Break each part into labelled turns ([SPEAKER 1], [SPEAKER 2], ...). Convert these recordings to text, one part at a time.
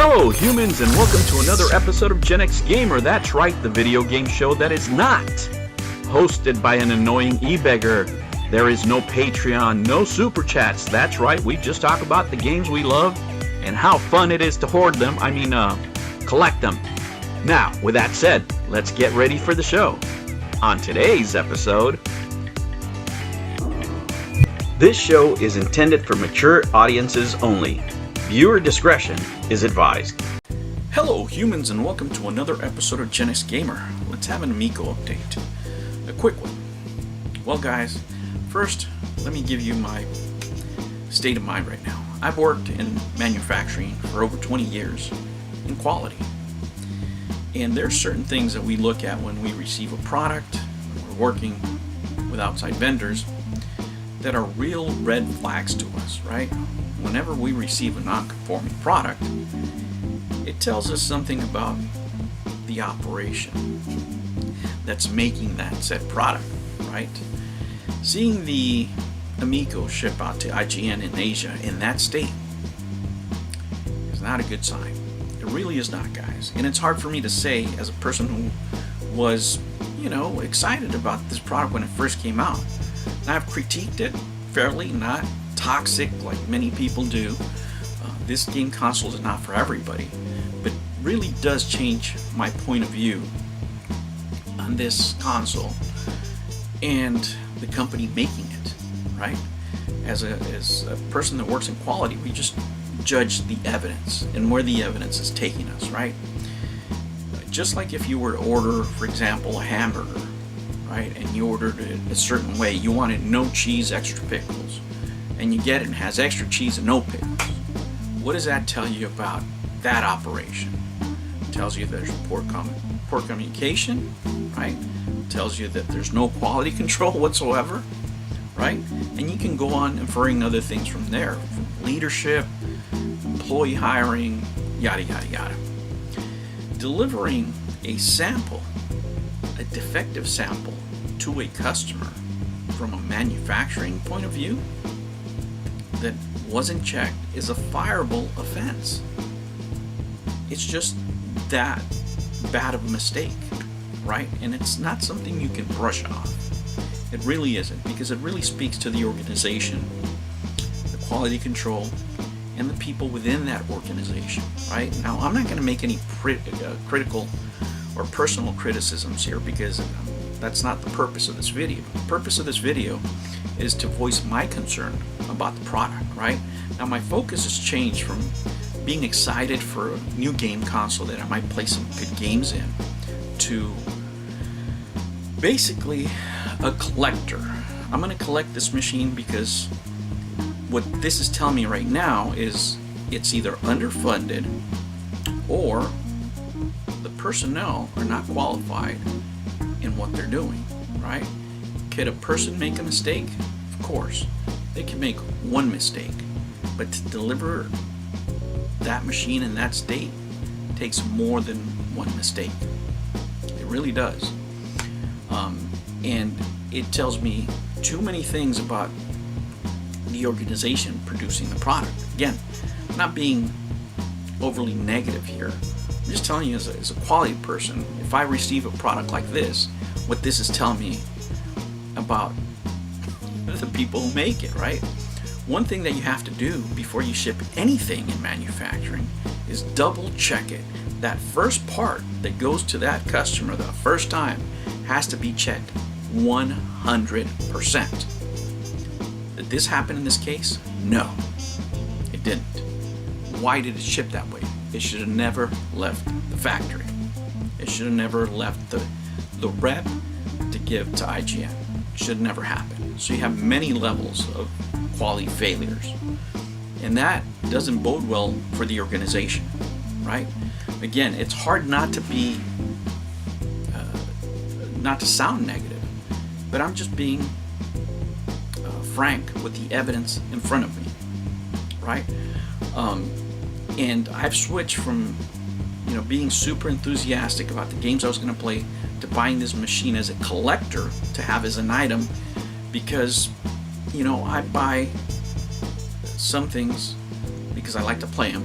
[SPEAKER 1] Hello humans, and welcome to another episode of Gen X Gamer. That's right, the video game show that is not hosted by an annoying e-beggar. There is no Patreon, no super chats. That's right, we just talk about the games we love and how fun it is to hoard them, collect them. Now, with that said, let's get ready for the show. On today's episode, this show is intended for mature audiences only. Viewer discretion is advised. Hello humans, and welcome to another episode of Gen X Gamer. Let's have an Amico update. A quick one. Well guys, first let me give you my state of mind right now. I've worked in manufacturing for over 20 years in quality. And there's certain things that we look at when we receive a product, when we're working with outside vendors, that are real red flags to us, right? Whenever we receive a non-conforming product, it tells us something about the operation that's making that said product, right? Seeing the Amico ship out to IGN in Asia in that state is not a good sign. It really is not, guys. And it's hard for me to say as a person who was, excited about this product when it first came out. And I've critiqued it fairly, not toxic like many people do. This game console is not for everybody, but really does change my point of view on this console and the company making it, right? As a person that works in quality, we just judge the evidence and where the evidence is taking us, right? Just like if you were to order, for example, a hamburger, right, and you ordered it a certain way, you wanted no cheese, extra pickles, and you get it and it has extra cheese and no pickles. What does that tell you about that operation? It tells you there's poor communication, right? It tells you that there's no quality control whatsoever, right? And you can go on inferring other things from there, from leadership, employee hiring, yada yada yada. Delivering a sample, a defective sample, to a customer from a manufacturing point of view that wasn't checked is a fireable offense. It's just that bad of a mistake, right? And it's not something you can brush off. It really isn't, because it really speaks to the organization, the quality control, and the people within that organization, right? Now, I'm not going to make any critical or personal criticisms here, because that's not the purpose of this video. The purpose of this video is to voice my concern about the product, right? Now, my focus has changed from being excited for a new game console that I might play some good games in to basically a collector. I'm going to collect this machine because what this is telling me right now is it's either underfunded or the personnel are not qualified in what they're doing, right? Could a person make a mistake? Of course. They can make one mistake, but to deliver that machine in that state takes more than one mistake. It really does. And it tells me too many things about the organization producing the product. Again, I'm not being overly negative here. I'm just telling you as a quality person, if I receive a product like this, what this is telling me about the people who make it, right? One thing that you have to do before you ship anything in manufacturing is double check it. That first part that goes to that customer the first time has to be checked 100%. Did this happen in this case? No, it didn't. Why did it ship that way? It should have never left the factory. It should have never left the rep to give to IGN. It should have never happened. So you have many levels of quality failures. And that doesn't bode well for the organization, right? Again, it's hard not to be, not to sound negative, but I'm just being frank with the evidence in front of me, right? And I've switched from being super enthusiastic about the games I was going to play to buying this machine as a collector to have as an item, because I buy some things because I like to play them,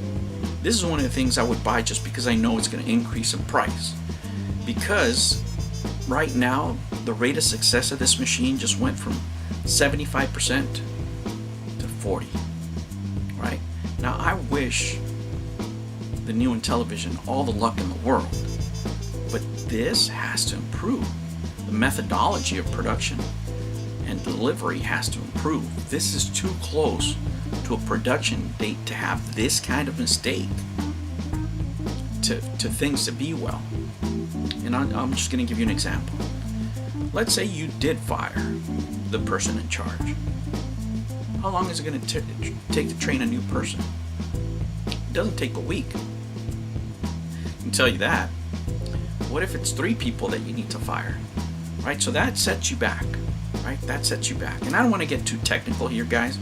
[SPEAKER 1] This is one of the things I would buy just because I know it's going to increase in price. Because right now, the rate of success of this machine just went from 75% to 40%. Right? Now, I wish the new Intellivision all the luck in the world, but this has to improve. The methodology of production and delivery has to improve. This is too close to a production date to have this kind of mistake to things to be well. And I'm just going to give you an example. Let's say you did fire the person in charge. How long is it going to take to train a new person? It doesn't take a week. I can tell you that. What if it's 3 people that you need to fire? Right? So that sets you back. Right? That sets you back. And I don't want to get too technical here, guys,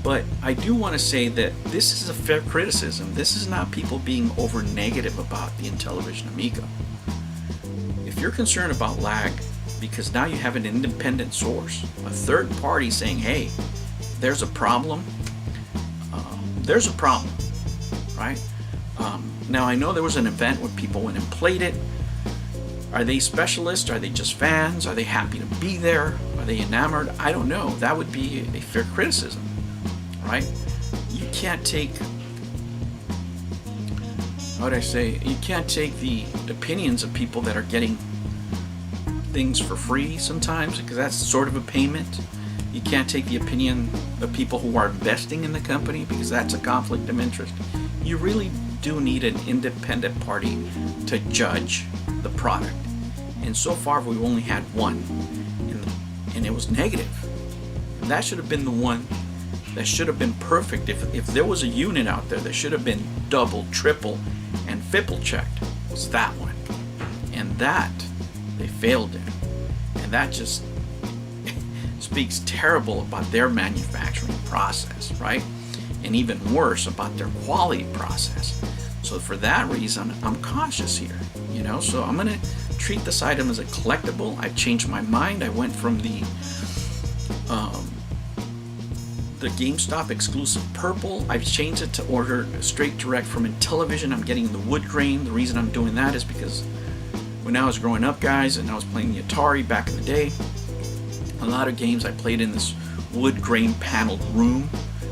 [SPEAKER 1] but I do want to say that this is a fair criticism. This is not people being over negative about the Intellivision Amico. If you're concerned about lag, because now you have an independent source, a third party saying, hey, there's a problem, right? Now, I know there was an event where people went and played it. Are they specialists? Are they just fans? Are they happy to be there? Are they enamored? I don't know. That would be a fair criticism, right? You can't take, how would I say, you can't take the opinions of people that are getting things for free sometimes, because that's sort of a payment. You can't take the opinion of people who are investing in the company, because that's a conflict of interest. You really do need an independent party to judge the product. And so far we've only had one, and it was negative. And that should have been the one that should have been perfect. If there was a unit out there that should have been double, triple, and fipple checked, it was that one. And that they failed in. And that just speaks terrible about their manufacturing process, right? And even worse, about their quality process. So for that reason, I'm cautious here, you know? So I'm gonna treat this item as a collectible. I changed my mind. I went from the GameStop exclusive purple. I've changed it to order straight direct from Intellivision. I'm getting the wood grain. The reason I'm doing that is because when I was growing up, guys, and I was playing the Atari back in the day, a lot of games I played in this wood grain paneled room.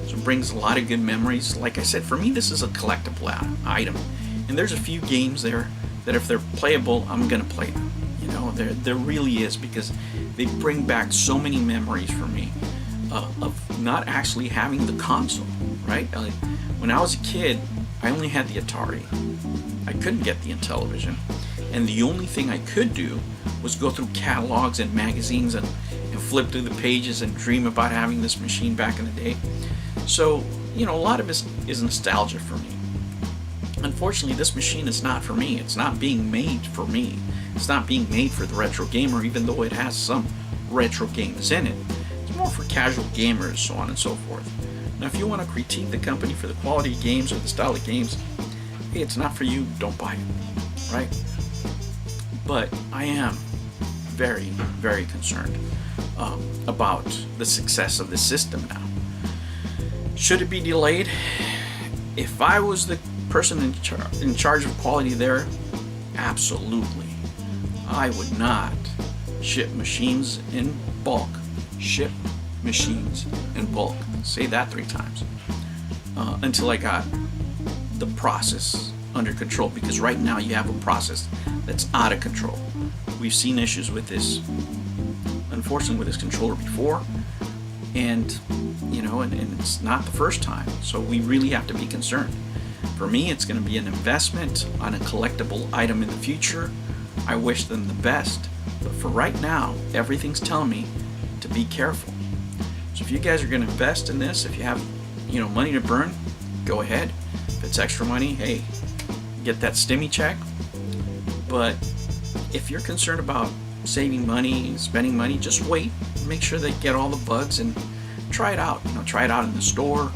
[SPEAKER 1] So it brings a lot of good memories. Like I said, for me, this is a collectible item. And there's a few games there that if they're playable, I'm gonna play them. You know, there really is, because they bring back so many memories for me of not actually having the console, right? Like, when I was a kid, I only had the Atari. I couldn't get the Intellivision. And the only thing I could do was go through catalogs and magazines and flip through the pages and dream about having this machine back in the day. So, you know, a lot of it is nostalgia for me. Unfortunately, this machine is not for me. It's not being made for me. It's not being made for the retro gamer, even though it has some retro games in it. It's more for casual gamers, so on and so forth. Now, if you want to critique the company for the quality of games or the style of games, hey, it's not for you, don't buy it, right? But I am very, very concerned about the success of the system now. Should it be delayed? If I was the person in charge of quality there, absolutely. I would not ship machines in bulk. Ship machines in bulk. Say that 3 times. Until I got the process under control, because right now you have a process that's out of control. We've seen issues with this, unfortunately, with this controller before, and you know, and it's not the first time, so we really have to be concerned. For me, it's going to be an investment on a collectible item in the future. I wish them the best, but for right now, everything's telling me to be careful. So if you guys are going to invest in this, if you have, you know, money to burn, go ahead. If it's extra money, hey, get that stimmy check. But if you're concerned about saving money, spending money, just wait. Make sure they get all the bugs and try it out. You know, try it out in the store.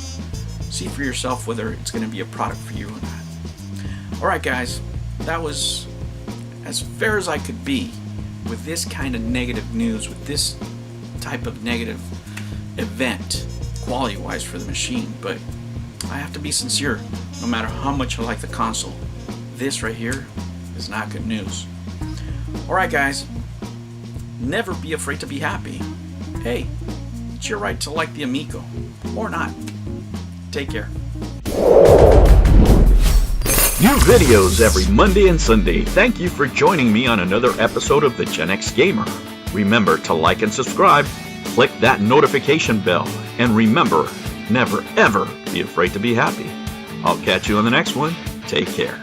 [SPEAKER 1] See for yourself whether it's going to be a product for you or not. All right, guys, that was as fair as I could be with this kind of negative news, with this type of negative event, quality-wise, for the machine. But I have to be sincere, no matter how much I like the console. This right here is not good news. Alright guys, never be afraid to be happy. Hey, it's your right to like the Amico, or not. Take care. New videos every Monday and Sunday. Thank you for joining me on another episode of the Gen X Gamer. Remember to like and subscribe, click that notification bell, and remember, never ever be afraid to be happy. I'll catch you on the next one. Take care.